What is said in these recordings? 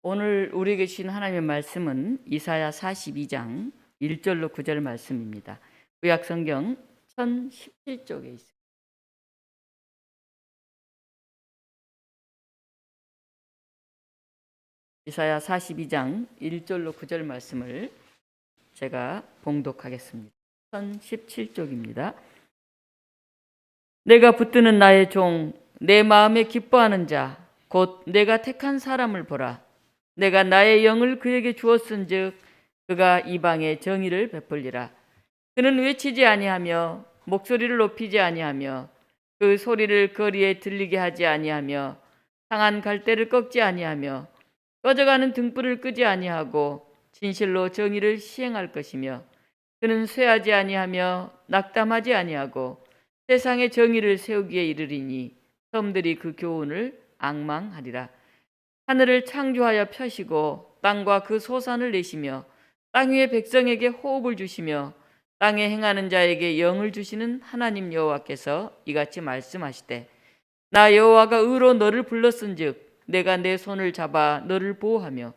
오늘 우리에게 주신 하나님의 말씀은 이사야 42장 1절로 9절 말씀입니다. 구약 성경 1017쪽에 있습니다. 이사야 42장 1절로 9절 말씀을 제가 봉독하겠습니다. 1017쪽입니다. 내가 붙드는 나의 종, 내 마음에 기뻐하는 자, 곧 내가 택한 사람을 보라. 내가 나의 영을 그에게 주었은즉 그가 이방에 정의를 베풀리라. 그는 외치지 아니하며 목소리를 높이지 아니하며 그 소리를 거리에 들리게 하지 아니하며 상한 갈대를 꺾지 아니하며 꺼져가는 등불을 끄지 아니하고 진실로 정의를 시행할 것이며 그는 쇠하지 아니하며 낙담하지 아니하고 세상의 정의를 세우기에 이르리니 섬들이 그 교훈을 앙망하리라. 하늘을 창조하여 펴시고 땅과 그 소산을 내시며 땅 위의 백성에게 호흡을 주시며 땅에 행하는 자에게 영을 주시는 하나님 여호와께서 이같이 말씀하시되 나 여호와가 의로 너를 불렀은즉 내가 내 손을 잡아 너를 보호하며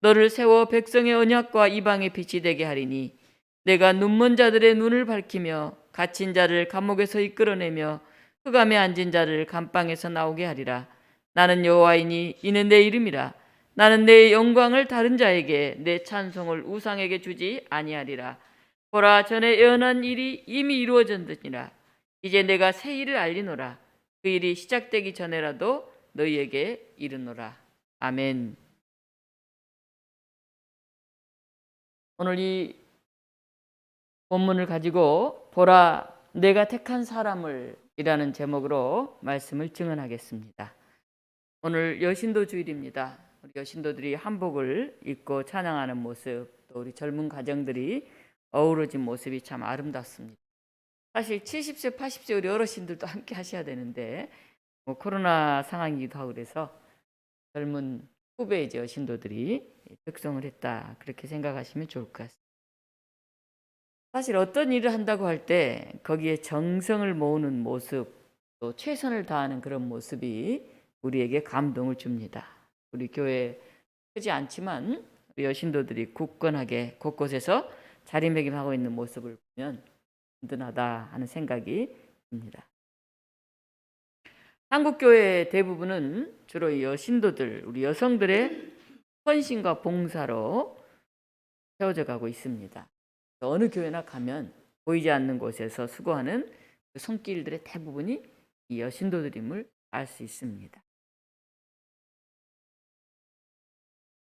너를 세워 백성의 언약과 이방의 빛이 되게 하리니 내가 눈먼 자들의 눈을 밝히며 갇힌 자를 감옥에서 이끌어내며 흑암에 앉은 자를 감방에서 나오게 하리라. 나는 여호와이니 이는 내 이름이라. 나는 내 영광을 다른 자에게 내 찬송을 우상에게 주지 아니하리라. 보라, 전에 예언한 일이 이미 이루어졌느니라. 이제 내가 새 일을 알리노라. 그 일이 시작되기 전에라도 너희에게 이르노라. 아멘. 오늘 이 본문을 가지고 보라, 내가 택한 사람을 이라는 제목으로 말씀을 증언하겠습니다. 오늘 여신도 주일입니다. 우리 여신도들이 한복을 입고 찬양하는 모습, 또 우리 젊은 가정들이 어우러진 모습이 참 아름답습니다. 사실 70세, 80세 우리 어르신들도 함께 하셔야 되는데 코로나 상황이기도 하고 그래서 젊은 후배 여신도들이 특성을 했다, 그렇게 생각하시면 좋을 것 같습니다. 사실 어떤 일을 한다고 할 때 거기에 정성을 모으는 모습, 또 최선을 다하는 그런 모습이 우리에게 감동을 줍니다. 우리 교회 크지 않지만 우리 여신도들이 굳건하게 곳곳에서 자리매김하고 있는 모습을 보면 든든하다 하는 생각이 듭니다. 한국 교회 대부분은 주로 여신도들, 우리 여성들의 헌신과 봉사로 세워져 가고 있습니다. 어느 교회나 가면 보이지 않는 곳에서 수고하는 그 손길들의 대부분이 이 여신도들임을 알 수 있습니다.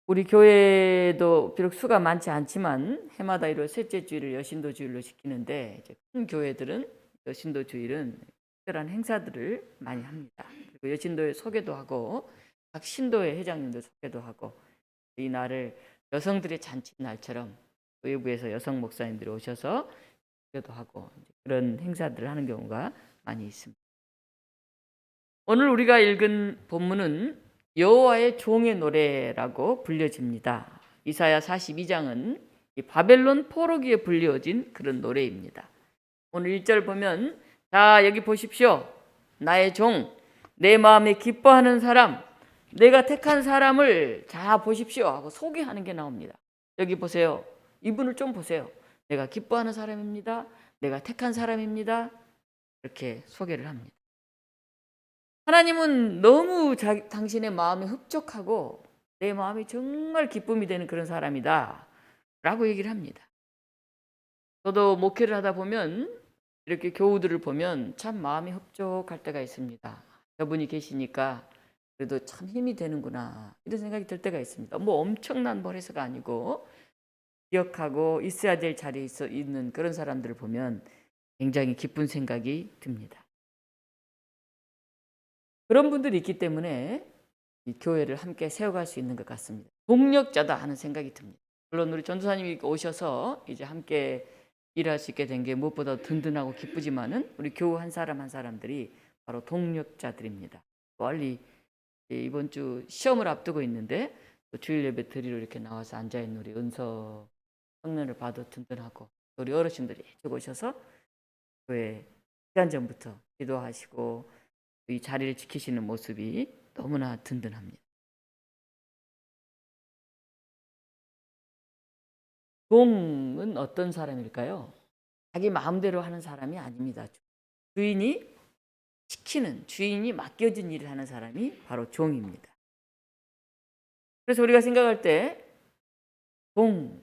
우리 교회도 비록 수가 많지 않지만 해마다 1월 셋째 주일을 여신도 주일로 지키는데 이제 큰 교회들은 여신도 주일은 특별한 행사들을 많이 합니다. 그리고 여신도에 소개도 하고 각 신도의 회장님들 소개도 하고 이 날을 여성들의 잔칫날처럼 외부에서 여성 목사님들이 오셔서 기도도 하고 그런 행사들을 하는 경우가 많이 있습니다. 오늘 우리가 읽은 본문은 여호와의 종의 노래라고 불려집니다. 이사야 42장은 바벨론 포로기에 불려진 그런 노래입니다. 오늘 1절 보면 자, 여기 보십시오. 나의 종, 내 마음에 기뻐하는 사람, 내가 택한 사람을 자 보십시오 하고 소개하는 게 나옵니다. 여기 보세요. 이분을 좀 보세요. 내가 기뻐하는 사람입니다. 내가 택한 사람입니다. 이렇게 소개를 합니다. 하나님은 너무 당신의 마음에 흡족하고 내 마음이 정말 기쁨이 되는 그런 사람이다 라고 얘기를 합니다. 저도 목회를 하다 보면 이렇게 교우들을 보면 참 마음이 흡족할 때가 있습니다. 저분이 계시니까 그래도 참 힘이 되는구나 이런 생각이 들 때가 있습니다. 뭐 엄청난 뭘 해서가 아니고 기억하고 있어야 될 자리에 있는 그런 사람들을 보면 굉장히 기쁜 생각이 듭니다. 그런 분들이 있기 때문에 이 교회를 함께 세워갈 수 있는 것 같습니다. 동력자다 하는 생각이 듭니다. 물론 우리 전도사님이 오셔서 이제 함께 일할 수 있게 된 게 무엇보다 든든하고 기쁘지만은 우리 교우 한 사람 한 사람들이 바로 동력자들입니다. 멀리 이번 주 시험을 앞두고 있는데 또 주일 예배 드리러 이렇게 나와서 앉아 있는 우리 은서 성년을 봐도 든든하고 우리 어르신들이 일찍 오셔서 교회 시간 전부터 기도하시고 이 자리를 지키시는 모습이 너무나 든든합니다. 종은 어떤 사람일까요? 자기 마음대로 하는 사람이 아닙니다. 주인이 시키는, 주인이 맡겨진 일을 하는 사람이 바로 종입니다. 그래서 우리가 생각할 때 종,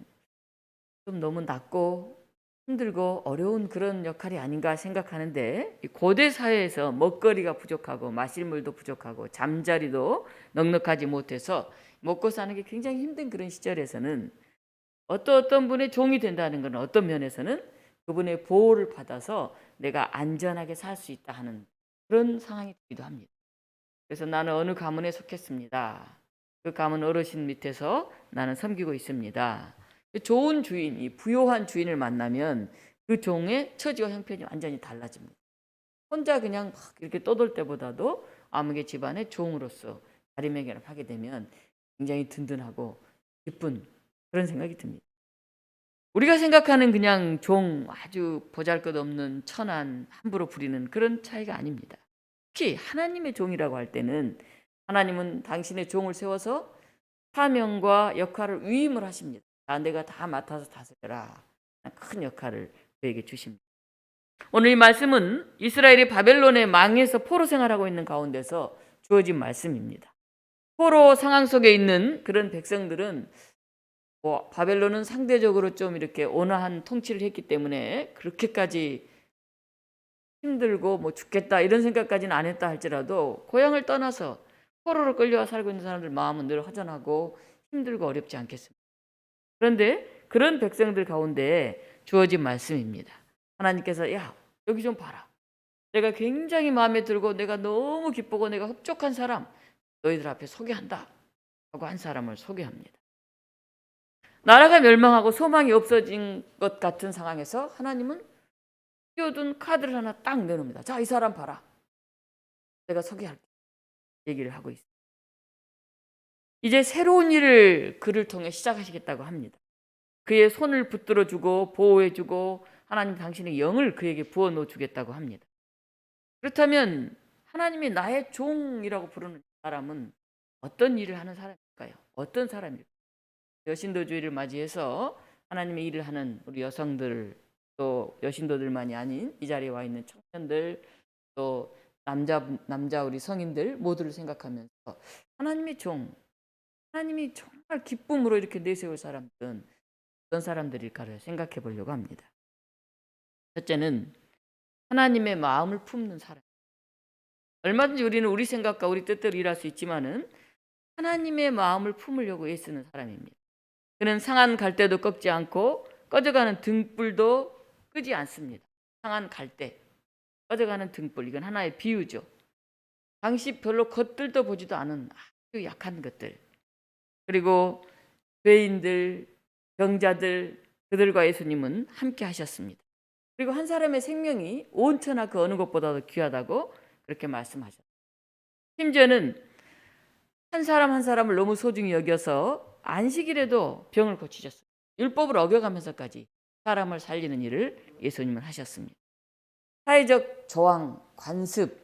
좀 너무 낮고 힘들고 어려운 그런 역할이 아닌가 생각하는데, 고대 사회에서 먹거리가 부족하고 마실 물도 부족하고 잠자리도 넉넉하지 못해서 먹고 사는 게 굉장히 힘든 그런 시절에서는 어떤 분의 종이 된다는 것은 어떤 면에서는 그분의 보호를 받아서 내가 안전하게 살 수 있다 하는 그런 상황이 되기도 합니다. 그래서 나는 어느 가문에 속했습니다. 그 가문 어르신 밑에서 나는 섬기고 있습니다. 좋은 주인, 이 부요한 주인을 만나면 그 종의 처지와 형편이 완전히 달라집니다. 혼자 그냥 막 이렇게 떠돌 때보다도 아무개 집안의 종으로서 자리매김을 하게 되면 굉장히 든든하고 기쁜 그런 생각이 듭니다. 우리가 생각하는 그냥 종, 아주 보잘것없는 천한, 함부로 부리는 그런 차이가 아닙니다. 특히 하나님의 종이라고 할 때는 하나님은 당신의 종을 세워서 사명과 역할을 위임을 하십니다. 내가 다 맡아서 다스려라. 큰 역할을 그에게 주십니다. 오늘 이 말씀은 이스라엘이 바벨론의 망에서 포로 생활하고 있는 가운데서 주어진 말씀입니다. 포로 상황 속에 있는 그런 백성들은 바벨론은 상대적으로 좀 이렇게 온화한 통치를 했기 때문에 그렇게까지 힘들고 죽겠다 이런 생각까지는 안 했다 할지라도 고향을 떠나서 포로로 끌려와 살고 있는 사람들 마음은 늘 허전하고 힘들고 어렵지 않겠습니까? 그런데 그런 백성들 가운데 주어진 말씀입니다. 하나님께서 야 여기 좀 봐라. 내가 굉장히 마음에 들고 내가 너무 기쁘고 내가 흡족한 사람 너희들 앞에 소개한다 하고 한 사람을 소개합니다. 나라가 멸망하고 소망이 없어진 것 같은 상황에서 하나님은 띄워둔 카드를 하나 딱 내놓습니다. 자, 이 사람 봐라. 내가 소개할게. 얘기를 하고 있어요. 이제 새로운 일을 그를 통해 시작하시겠다고 합니다. 그의 손을 붙들어주고 보호해주고 하나님 당신의 영을 그에게 부어넣어 주겠다고 합니다. 그렇다면 하나님이 나의 종이라고 부르는 사람은 어떤 일을 하는 사람일까요? 어떤 사람일까요? 여신도주의를 맞이해서 하나님의 일을 하는 우리 여성들, 또 여신도들만이 아닌 이 자리에 와 있는 청년들, 또 남자 우리 성인들 모두를 생각하면서 하나님의 종, 하나님이 정말 기쁨으로 이렇게 내세울 사람들은 어떤 사람들일까를 생각해 보려고 합니다. 첫째는 하나님의 마음을 품는 사람. 얼마든지 우리는 우리 생각과 우리 뜻대로 일할 수 있지만은 하나님의 마음을 품으려고 애쓰는 사람입니다. 그는 상한 갈대도 꺾지 않고 꺼져가는 등불도 끄지 않습니다. 상한 갈대, 꺼져가는 등불, 이건 하나의 비유죠. 당시 별로 겉들도 보지도 않은 아주 약한 것들, 그리고 죄인들, 병자들, 그들과 예수님은 함께 하셨습니다. 그리고 한 사람의 생명이 온 천하 그 어느 것보다도 귀하다고 그렇게 말씀하셨습니다. 심지어는 한 사람 한 사람을 너무 소중히 여겨서 안식일에도 병을 고치셨어요. 율법을 어겨가면서까지 사람을 살리는 일을 예수님은 하셨습니다. 사회적 저항, 관습,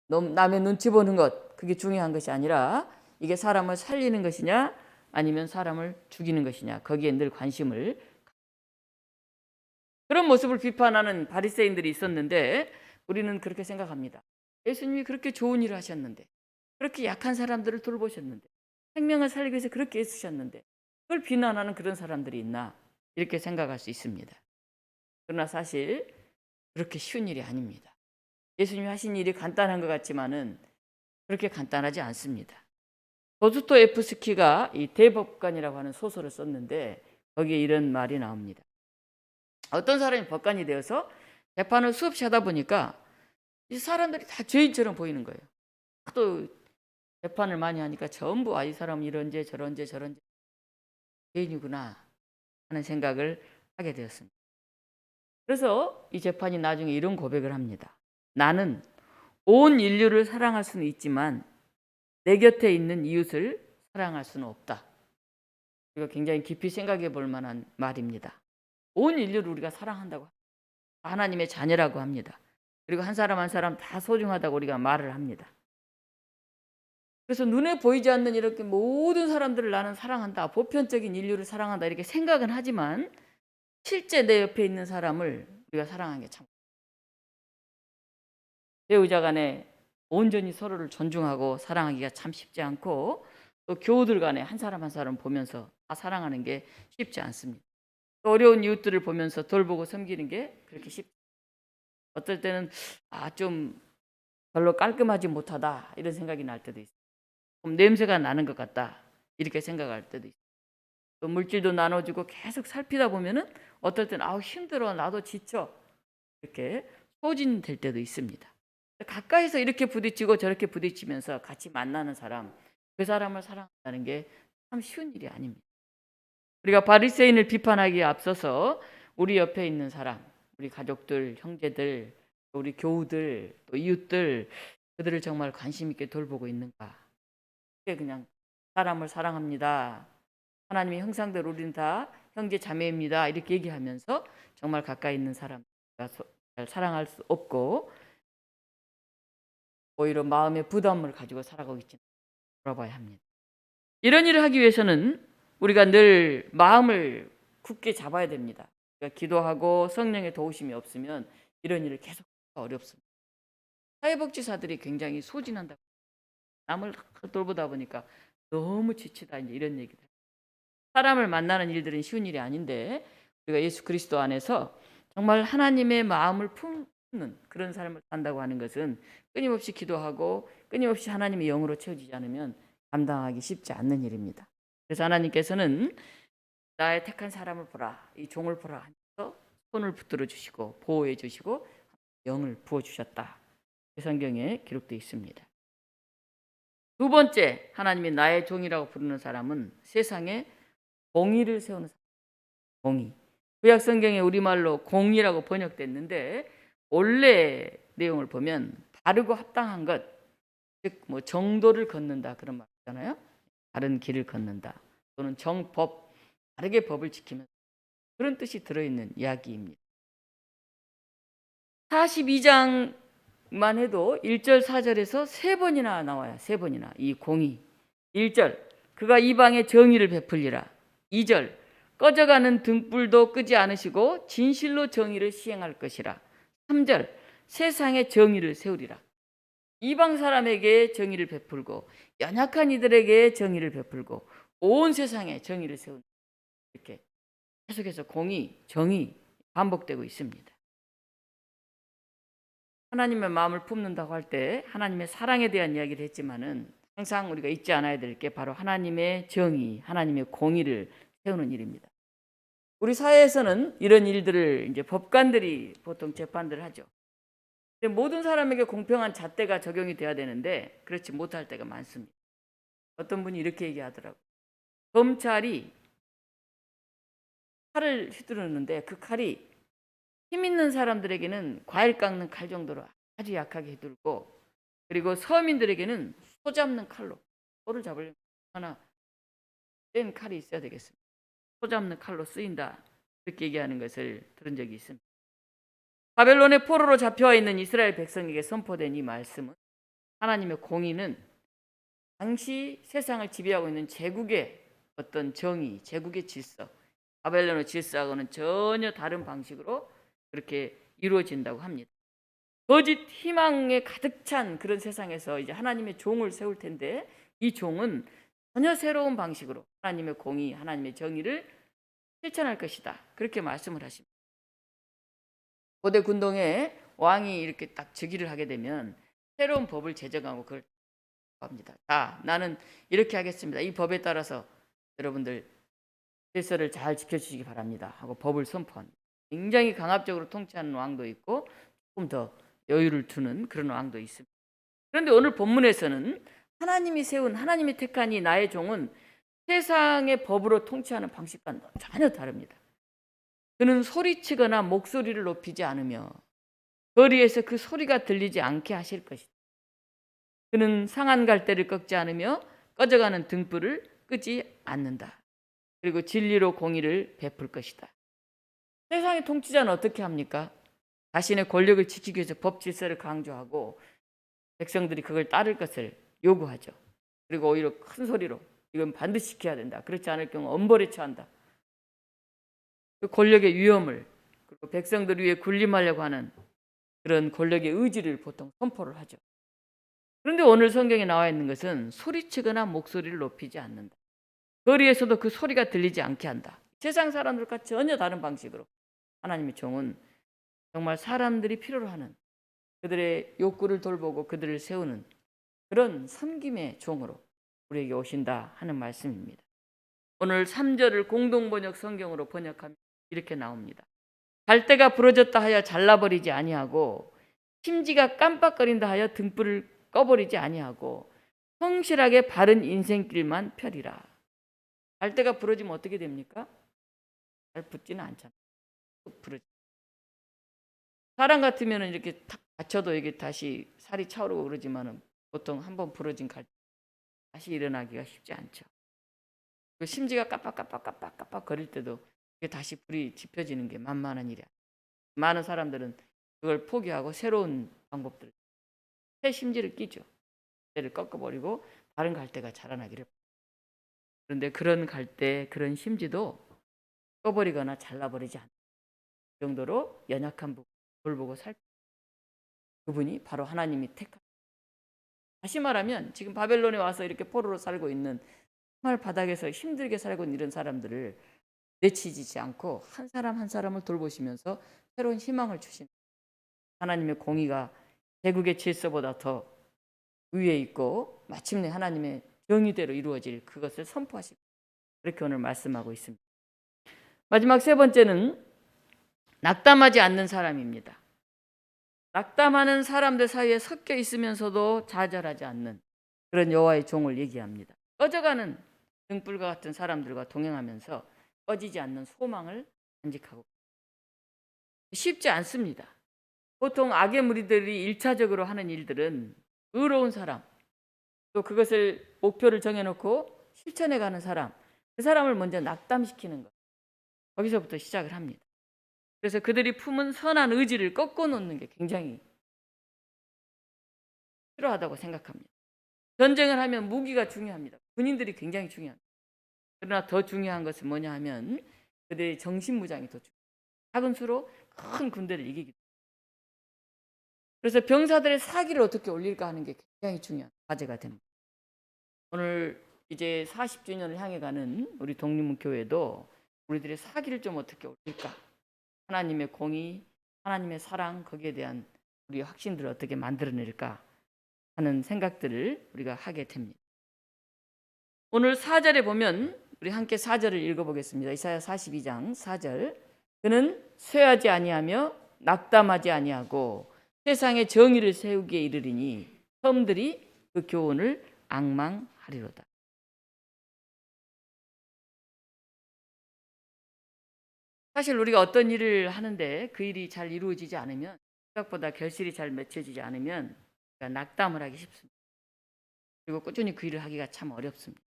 남의 눈치 보는 것, 그게 중요한 것이 아니라 이게 사람을 살리는 것이냐 아니면 사람을 죽이는 것이냐, 거기에 늘 관심을, 그런 모습을 비판하는 바리새인들이 있었는데 우리는 그렇게 생각합니다. 예수님이 그렇게 좋은 일을 하셨는데, 그렇게 약한 사람들을 돌보셨는데, 생명을 살리기 위해서 그렇게 애쓰셨는데 그걸 비난하는 그런 사람들이 있나, 이렇게 생각할 수 있습니다. 그러나 사실 그렇게 쉬운 일이 아닙니다. 예수님이 하신 일이 간단한 것 같지만은 그렇게 간단하지 않습니다. 도스토옙스키가 이 대법관이라고 하는 소설을 썼는데 거기에 이런 말이 나옵니다. 어떤 사람이 법관이 되어서 재판을 수없이 하다 보니까 이 사람들이 다 죄인처럼 보이는 거예요. 또 재판을 많이 하니까 전부 이 사람은 이런지 저런지 죄인이구나 하는 생각을 하게 되었습니다. 그래서 이 재판이 나중에 이런 고백을 합니다. 나는 온 인류를 사랑할 수는 있지만 내 곁에 있는 이웃을 사랑할 수는 없다. 이거 굉장히 깊이 생각해 볼 만한 말입니다. 온 인류를 우리가 사랑한다고, 하나님의 자녀라고 합니다. 그리고 한 사람 한 사람 다 소중하다고 우리가 말을 합니다. 그래서 눈에 보이지 않는 이렇게 모든 사람들을 나는 사랑한다, 보편적인 인류를 사랑한다 이렇게 생각은 하지만 실제 내 옆에 있는 사람을 우리가 사랑하는 게 참, 배우자 간에 온전히 서로를 존중하고 사랑하기가 참 쉽지 않고, 또 교우들 간에 한 사람 한 사람 보면서 다 사랑하는 게 쉽지 않습니다. 또 어려운 이웃들을 보면서 돌보고 섬기는 게 그렇게 쉽지, 어떨 때는 좀 별로 깔끔하지 못하다 이런 생각이 날 때도 있어요. 좀 냄새가 나는 것 같다 이렇게 생각할 때도 있어요. 또 물질도 나눠주고 계속 살피다 보면은 어떨 때는 힘들어, 나도 지쳐, 이렇게 소진될 때도 있습니다. 가까이서 이렇게 부딪히고 저렇게 부딪히면서 같이 만나는 사람, 그 사람을 사랑한다는 게 참 쉬운 일이 아닙니다. 우리가 바리새인을 비판하기에 앞서서 우리 옆에 있는 사람, 우리 가족들, 형제들, 우리 교우들, 또 이웃들, 그들을 정말 관심 있게 돌보고 있는가? 그게 그냥 사람을 사랑합니다, 하나님의 형상대로 우리는 다 형제 자매입니다, 이렇게 얘기하면서 정말 가까이 있는 사람 잘 사랑할 수 없고, 오히려 마음의 부담을 가지고 살아가고 있지는 돌아봐야 합니다. 이런 일을 하기 위해서는 우리가 늘 마음을 굳게 잡아야 됩니다. 그러니까 기도하고 성령의 도우심이 없으면 이런 일을 계속 하기가 어렵습니다. 사회복지사들이 굉장히 소진한다. 남을 돌보다 보니까 너무 지치다, 이제 이런 얘기들. 사람을 만나는 일들은 쉬운 일이 아닌데, 우리가 예수 그리스도 안에서 정말 하나님의 마음을 품는 그런 삶을 산다고 하는 것은 끊임없이 기도하고 끊임없이 하나님의 영으로 채워지지 않으면 감당하기 쉽지 않는 일입니다. 그래서 하나님께서는 나의 택한 사람을 보라, 이 종을 보라 하면서 손을 붙들어 주시고 보호해 주시고 영을 부어 주셨다. 성경에 기록되어 있습니다. 두 번째, 하나님이 나의 종이라고 부르는 사람은 세상에 공의를 세우는 사람. 공의. 구약 성경에 우리말로 공의라고 번역됐는데, 원래 내용을 보면 바르고 합당한 것, 즉 뭐 정도를 걷는다 그런 말 있잖아요. 바른 길을 걷는다, 또는 정법, 바르게 법을 지키면, 그런 뜻이 들어있는 이야기입니다. 42장만 해도 1절 4절에서 3번이나 나와요. 3번이나 이 공의. 1절, 그가 이방에 정의를 베풀리라. 2절, 꺼져가는 등불도 끄지 않으시고 진실로 정의를 시행할 것이라. 3절, 세상에 정의를 세우리라. 이방 사람에게 정의를 베풀고 연약한 이들에게 정의를 베풀고 온 세상에 정의를 세우는, 이렇게 계속해서 공의, 정의 반복되고 있습니다. 하나님의 마음을 품는다고 할 때 하나님의 사랑에 대한 이야기를 했지만은, 항상 우리가 잊지 않아야 될 게 바로 하나님의 정의, 하나님의 공의를 세우는 일입니다. 우리 사회에서는 이런 일들을 이제 법관들이 보통 재판들을 하죠. 모든 사람에게 공평한 잣대가 적용이 돼야 되는데 그렇지 못할 때가 많습니다. 어떤 분이 이렇게 얘기하더라고요. 검찰이 칼을 휘두르는데 그 칼이 힘 있는 사람들에게는 과일 깎는 칼 정도로 아주 약하게 휘두르고, 그리고 서민들에게는 소 잡는 칼로, 소를 잡으려면 하나 센 칼이 있어야 되겠습니다. 소 잡는 칼로 쓰인다, 그렇게 얘기하는 것을 들은 적이 있습니다. 바벨론의 포로로 잡혀와 있는 이스라엘 백성에게 선포된 이 말씀은, 하나님의 공의는 당시 세상을 지배하고 있는 제국의 어떤 정의, 제국의 질서, 바벨론의 질서하고는 전혀 다른 방식으로 그렇게 이루어진다고 합니다. 거짓 희망에 가득 찬 그런 세상에서 이제 하나님의 종을 세울 텐데, 이 종은 전혀 새로운 방식으로 하나님의 공의, 하나님의 정의를 실천할 것이다, 그렇게 말씀을 하십니다. 고대 군동에 왕이 이렇게 딱 즉위를 하게 되면 새로운 법을 제정하고 그걸 합니다. 나는 이렇게 하겠습니다, 이 법에 따라서 여러분들 질서를 잘 지켜주시기 바랍니다 하고 법을 선포합니다. 굉장히 강압적으로 통치하는 왕도 있고 조금 더 여유를 두는 그런 왕도 있습니다. 그런데 오늘 본문에서는 하나님이 세운, 하나님이 택한 이 나의 종은 세상의 법으로 통치하는 방식과는 전혀 다릅니다. 그는 소리치거나 목소리를 높이지 않으며 거리에서 그 소리가 들리지 않게 하실 것이다. 그는 상한 갈대를 꺾지 않으며 꺼져가는 등불을 끄지 않는다. 그리고 진리로 공의를 베풀 것이다. 세상의 통치자는 어떻게 합니까? 자신의 권력을 지키기 위해서 법 질서를 강조하고 백성들이 그걸 따를 것을 요구하죠. 그리고 오히려 큰 소리로 이건 반드시 지켜야 된다, 그렇지 않을 경우 엄벌에 처한다, 그 권력의 위험을, 그리고 백성들 위에 군림하려고 하는 그런 권력의 의지를 보통 선포를 하죠. 그런데 오늘 성경에 나와 있는 것은 소리치거나 목소리를 높이지 않는다. 거리에서도 그 소리가 들리지 않게 한다. 세상 사람들과 전혀 다른 방식으로 하나님의 종은 정말 사람들이 필요로 하는, 그들의 욕구를 돌보고 그들을 세우는 그런 섬김의 종으로 우리에게 오신다 하는 말씀입니다. 오늘 3절을 공동번역 성경으로 번역하면 이렇게 나옵니다. 갈대가 부러졌다 하여 잘라버리지 아니하고 심지가 깜빡거린다 하여 등불을 꺼버리지 아니하고 성실하게 바른 인생길만 펴리라. 갈대가 부러지면 어떻게 됩니까? 잘 붙지는 않잖아요. 부러지. 사람 같으면 이렇게 탁 다쳐도 이게 다시 살이 차오르고 그러지만은 보통 한번 부러진 갈대 다시 일어나기가 쉽지 않죠. 그 심지가 깜빡깜빡깜빡깜빡 거릴 때도 이게 다시 불이 지펴지는 게 만만한 일이야. 많은 사람들은 그걸 포기하고 새로운 방법들, 새 심지를 끼죠. 갈대를 꺾어버리고 다른 갈대가 자라나기를. 그런데 그런 갈대, 그런 심지도 꺼버리거나 잘라버리지 않는 정도로 연약한 부분 돌보고 살 그분이 바로 하나님이 택한. 다시 말하면 지금 바벨론에 와서 이렇게 포로로 살고 있는 정말 바닥에서 힘들게 살고 있는 이런 사람들을 내치지 않고 한 사람 한 사람을 돌보시면서 새로운 희망을 주신 하나님의 공의가 제국의 질서보다 더 위에 있고 마침내 하나님의 정의대로 이루어질 그것을 선포하시고 그렇게 오늘 말씀하고 있습니다. 마지막 세 번째는 낙담하지 않는 사람입니다. 낙담하는 사람들 사이에 섞여 있으면서도 좌절하지 않는 그런 여호와의 종을 얘기합니다. 꺼져가는 등불과 같은 사람들과 동행하면서 꺼지지 않는 소망을 간직하고 쉽지 않습니다. 보통 악의 무리들이 1차적으로 하는 일들은 의로운 사람, 또 그것을 목표를 정해놓고 실천해가는 사람, 그 사람을 먼저 낙담시키는 것, 거기서부터 시작을 합니다. 그래서 그들이 품은 선한 의지를 꺾어놓는 게 굉장히 필요하다고 생각합니다. 전쟁을 하면 무기가 중요합니다. 군인들이 굉장히 중요합니다. 그러나 더 중요한 것은 뭐냐 하면 그들의 정신무장이 더 중요합니다. 작은 수로 큰 군대를 이기기. 그래서 병사들의 사기를 어떻게 올릴까 하는 게 굉장히 중요한 과제가 됩니다. 오늘 이제 40주년을 향해 가는 우리 독립문교회도 우리들의 사기를 좀 어떻게 올릴까, 하나님의 공의, 하나님의 사랑, 거기에 대한 우리 확신들을 어떻게 만들어낼까 하는 생각들을 우리가 하게 됩니다. 오늘 4절에 보면 우리 함께 4절을 읽어보겠습니다. 이사야 42장 4절. 그는 쇠하지 아니하며 낙담하지 아니하고 세상의 정의를 세우기에 이르리니 섬들이 그 교훈을 앙망하리로다. 사실 우리가 어떤 일을 하는데 그 일이 잘 이루어지지 않으면, 생각보다 결실이 잘 맺혀지지 않으면 낙담을 하기 쉽습니다. 그리고 꾸준히 그 일을 하기가 참 어렵습니다.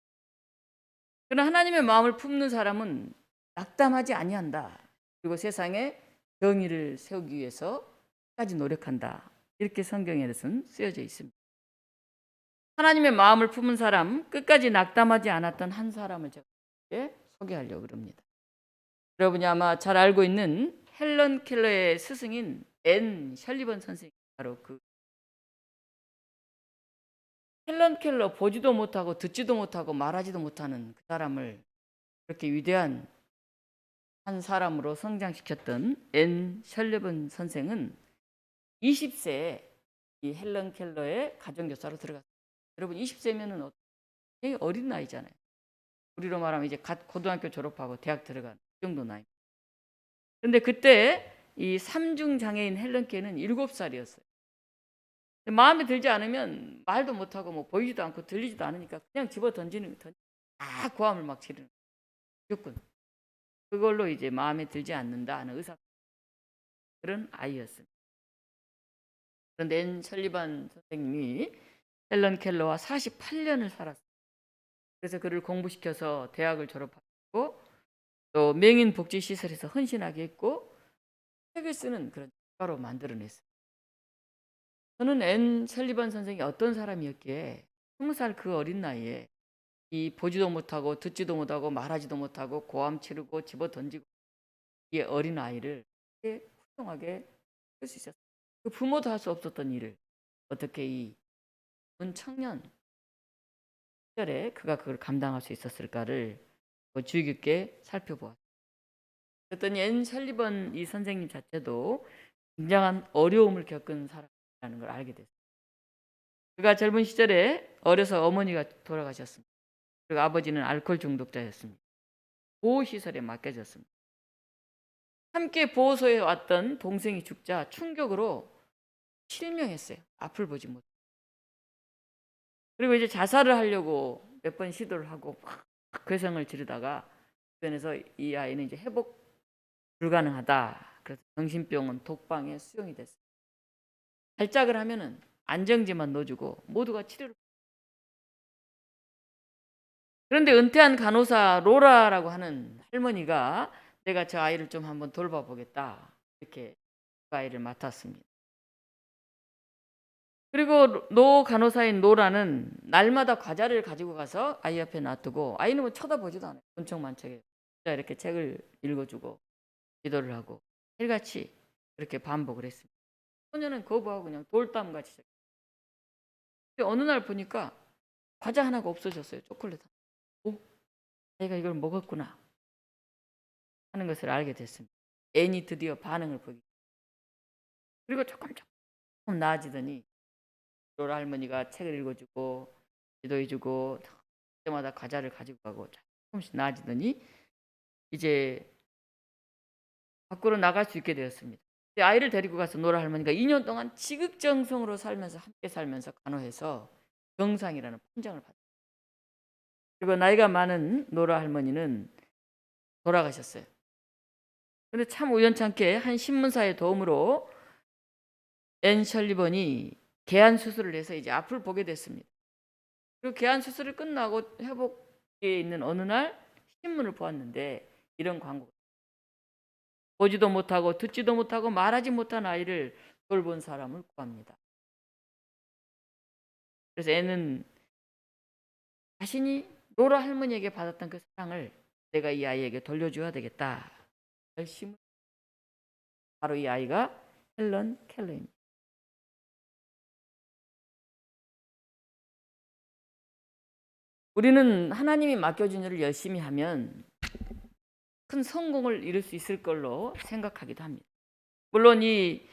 그러나 하나님의 마음을 품는 사람은 낙담하지 아니한다. 그리고 세상에 정의를 세우기 위해서 끝까지 노력한다. 이렇게 성경에는 쓰여져 있습니다. 하나님의 마음을 품은 사람, 끝까지 낙담하지 않았던 한 사람을 제가 소개하려고 합니다. 여러분이 아마 잘 알고 있는 헬런 켈러의 스승인 앤 셜리번 선생이 바로 그 헬런 켈러, 보지도 못하고 듣지도 못하고 말하지도 못하는 그 사람을 그렇게 위대한 한 사람으로 성장시켰던 앤 셜리번 선생은 20세에 이 헬런 켈러의 가정교사로 들어갔어요. 여러분 20세면은 되게 어린 나이잖아요. 우리로 말하면 이제 갓 고등학교 졸업하고 대학 들어간 그 정도 나이. 그런데 그때 이 삼중 장애인 헬런 켈러는 7살이었어요. 마음에 들지 않으면 말도 못하고 뭐 보이지도 않고 들리지도 않으니까 그냥 집어 던지는 고함을 막 지르는 무조건. 그걸로 이제 마음에 들지 않는다 하는 의사, 그런 아이였습니다. 그런데 앤 설리반 선생님이 헬런 켈러와 48년을 살았어요. 그래서 그를 공부시켜서 대학을 졸업하고 또 명인 복지시설에서 헌신하게 했고 책을 쓰는 그런 작가로 만들어냈어요. 저는 앤 설리반 선생이 어떤 사람이었기에 20살 그 어린 나이에 이 보지도 못하고 듣지도 못하고 말하지도 못하고 고함 치르고 집어 던지고 이 어린 아이를 이렇게 훌륭하게 할 수 있었어요. 그 부모도 할 수 없었던 일을 어떻게 이 청년 시절에 그가 그걸 감당할 수 있었을까를 주의 깊게 살펴보았어요. 그랬더니 앤 설리번 이 선생님 자체도 굉장한 어려움을 겪은 사람이라는 걸 알게 됐어요. 그가 젊은 시절에 어려서 어머니가 돌아가셨습니다. 그리고 아버지는 알코올 중독자였습니다. 보호시설에 맡겨졌습니다. 함께 보호소에 왔던 동생이 죽자 충격으로 실명했어요. 앞을 보지 못. 그리고 이제 자살을 하려고 몇 번 시도를 하고 막 괴성을 지르다가 주변에서 이 아이는 이제 회복 불가능하다. 그래서 정신병원 독방에 수용이 됐어요. 발작을 하면은 안정제만 넣어주고 모두가 치료를. 그런데 은퇴한 간호사 로라라고 하는 할머니가 내가 저 아이를 좀 한번 돌봐보겠다. 이렇게 그 아이를 맡았습니다. 그리고 노 간호사인 노라는 날마다 과자를 가지고 가서 아이 앞에 놔두고 아이는 뭐 쳐다보지도 않아요. 군청만책에 이렇게 책을 읽어주고 기도를 하고 일같이 그렇게 반복을 했습니다. 소녀는 거부하고 그냥 돌담같이 시작했어요. 어느 날 보니까 과자 하나가 없어졌어요. 초콜릿 하나. 오, 아이가 이걸 먹었구나 하는 것을 알게 됐습니다. 앤이 드디어 반응을 보기. 그리고 조금 나아지더니 로라 할머니가 책을 읽어주고 기도해주고 그때마다 과자를 가지고 가고 조금씩 나아지더니 이제 밖으로 나갈 수 있게 되었습니다. 아이를 데리고 가서 노라 할머니가 2년 동안 지극정성으로 살면서 함께 살면서 간호해서 정상이라는 판정을 받았어요. 그리고 나이가 많은 노라 할머니는 돌아가셨어요. 그런데 참 우연찮게 한 신문사의 도움으로 앤 설리번이 개안 수술을 해서 이제 앞을 보게 됐습니다. 그리고 개안 수술을 끝나고 회복에 있는 어느 날 신문을 보았는데 이런 광고가 보지도 못하고 듣지도 못하고 말하지 못한 아이를 돌본 사람을 구합니다. 그래서 애는 자신이 노라 할머니에게 받았던 그 사랑을 내가 이 아이에게 돌려줘야 되겠다. 열심히. 바로 이 아이가 헬런 켈러입니다. 우리는 하나님이 맡겨준 일을 열심히 하면 큰 성공을 이룰 수 있을 걸로 생각하기도 합니다. 물론 이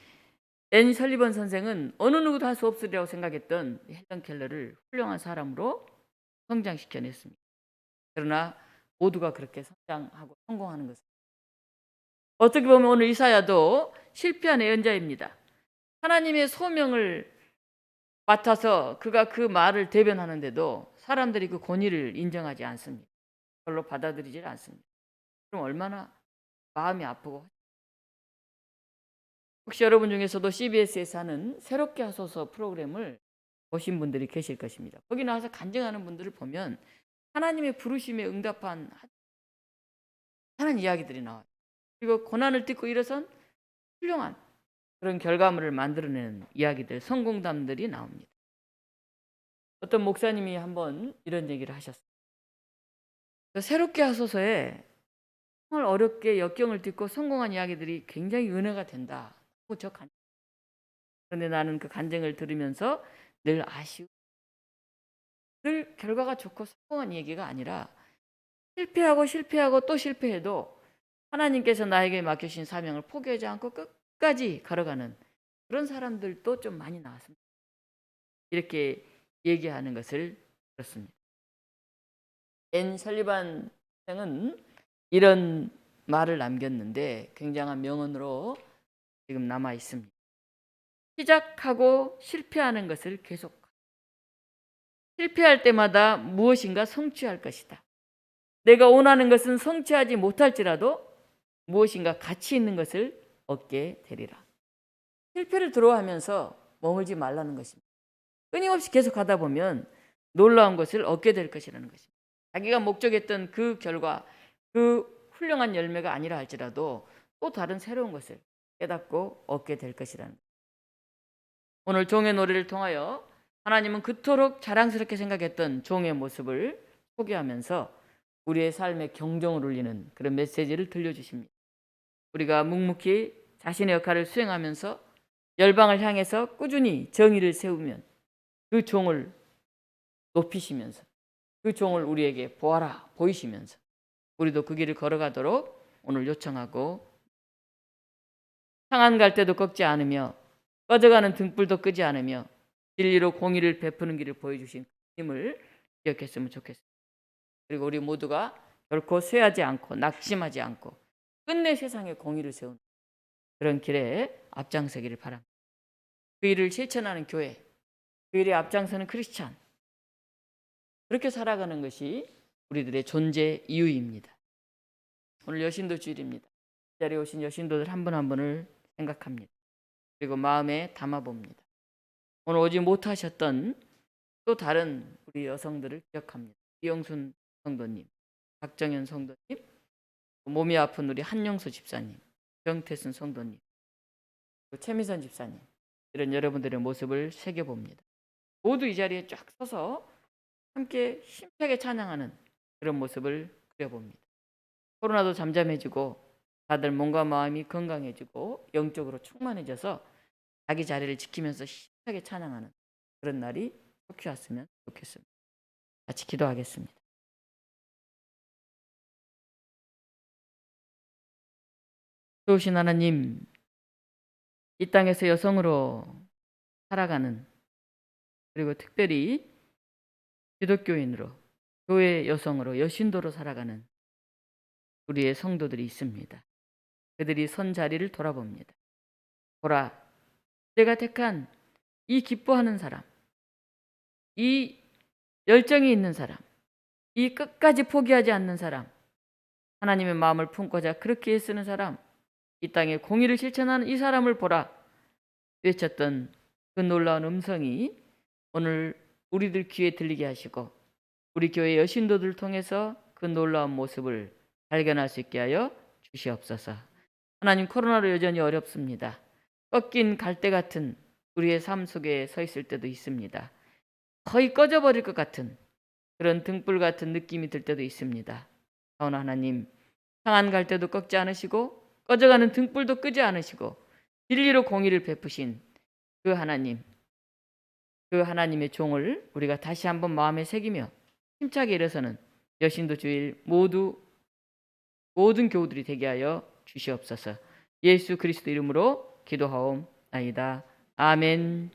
앤 설리번 선생은 어느 누구도 할 수 없으리라고 생각했던 헬런 켈러를 훌륭한 사람으로 성장시켜냈습니다. 그러나 모두가 그렇게 성장하고 성공하는 것은 어떻게 보면 오늘 이사야도 실패한 예언자입니다. 하나님의 소명을 맡아서 그가 그 말을 대변하는데도 사람들이 그 권위를 인정하지 않습니다. 별로 받아들이지 않습니다. 그럼 얼마나 마음이 아프고. 혹시 여러분 중에서도 CBS에서 하는 새롭게 하소서 프로그램을 보신 분들이 계실 것입니다. 거기 나와서 간증하는 분들을 보면 하나님의 부르심에 응답한 하는 이야기들이 나와요. 그리고 고난을 딛고 일어선 훌륭한 그런 결과물을 만들어내는 이야기들, 성공담들이 나옵니다. 어떤 목사님이 한번 이런 얘기를 하셨어요. 새롭게 하소서에 정말 어렵게 역경을 딛고 성공한 이야기들이 굉장히 은혜가 된다. 그런데 나는 그 간증을 들으면서 늘 아쉬워. 늘 결과가 좋고 성공한 얘기가 아니라 실패하고 또 실패해도 하나님께서 나에게 맡기신 사명을 포기하지 않고 끝까지 걸어가는 그런 사람들도 좀 많이 나왔습니다. 이렇게 얘기하는 것을 들었습니다. 앤 설리반 선생은 이런 말을 남겼는데 굉장한 명언으로 지금 남아 있습니다. 시작하고 실패하는 것을 계속. 실패할 때마다 무엇인가 성취할 것이다. 내가 원하는 것은 성취하지 못할지라도 무엇인가 가치 있는 것을 얻게 되리라. 실패를 두려워하면서 머물지 말라는 것입니다. 끊임없이 계속 하다 보면 놀라운 것을 얻게 될 것이라는 것입니다. 자기가 목적했던 그 결과, 그 훌륭한 열매가 아니라 할지라도 또 다른 새로운 것을 깨닫고 얻게 될 것이라는 것입니다. 오늘 종의 노래를 통하여 하나님은 그토록 자랑스럽게 생각했던 종의 모습을 소개하면서 우리의 삶에 경종을 울리는 그런 메시지를 들려주십니다. 우리가 묵묵히 자신의 역할을 수행하면서 열방을 향해서 꾸준히 정의를 세우면 그 종을 높이시면서 그 종을 우리에게 보아라 보이시면서 우리도 그 길을 걸어가도록 오늘 요청하고, 상한 갈 때도 꺾지 않으며 꺼져가는 등불도 끄지 않으며 진리로 공의를 베푸는 길을 보여주신 힘을 기억했으면 좋겠습니다. 그리고 우리 모두가 결코 쇠하지 않고 낙심하지 않고 끝내 세상에 공의를 세우는 그런 길에 앞장서기를 바랍니다. 그 일을 실천하는 교회, 그 일에 앞장서는 크리스찬, 그렇게 살아가는 것이 우리들의 존재 이유입니다. 오늘 여신도 주일입니다. 이 자리에 오신 여신도들 한 분 한 분을 생각합니다. 그리고 마음에 담아봅니다. 오늘 오지 못하셨던 또 다른 우리 여성들을 기억합니다. 이영순 성도님, 박정현 성도님, 몸이 아픈 우리 한영수 집사님, 정태순 성도님, 최미선 집사님, 이런 여러분들의 모습을 새겨봅니다. 모두 이 자리에 쫙 서서 함께 힘차게 찬양하는 그런 모습을 그려봅니다. 코로나도 잠잠해지고 다들 몸과 마음이 건강해지고 영적으로 충만해져서 자기 자리를 지키면서 힘차게 찬양하는 그런 날이 속히 왔으면 좋겠습니다. 같이 기도하겠습니다. 좋으신 하나님, 이 땅에서 여성으로 살아가는, 그리고 특별히 기독교인으로, 교회 여성으로, 여신도로 살아가는 우리의 성도들이 있습니다. 그들이 선 자리를 돌아봅니다. 보라, 내가 택한 이 기뻐하는 사람, 이 열정이 있는 사람, 이 끝까지 포기하지 않는 사람, 하나님의 마음을 품고자 그렇게 애쓰는 사람, 이 땅에 공의를 실천하는 이 사람을 보라 외쳤던 그 놀라운 음성이 오늘 우리들 귀에 들리게 하시고 우리 교회 여신도들을 통해서 그 놀라운 모습을 발견할 수 있게 하여 주시옵소서. 하나님, 코로나로 여전히 어렵습니다. 꺾인 갈대 같은 우리의 삶 속에 서 있을 때도 있습니다. 거의 꺼져버릴 것 같은 그런 등불 같은 느낌이 들 때도 있습니다. 그러나 하나님, 상한 갈대도 꺾지 않으시고 꺼져가는 등불도 끄지 않으시고 진리로 공의를 베푸신 그 하나님, 그 하나님의 종을 우리가 다시 한번 마음에 새기며 힘차게 일어서는 여신도 주일 모든 교우들이 되게 하여 주시옵소서. 예수 그리스도 이름으로 기도하옵나이다. 아멘.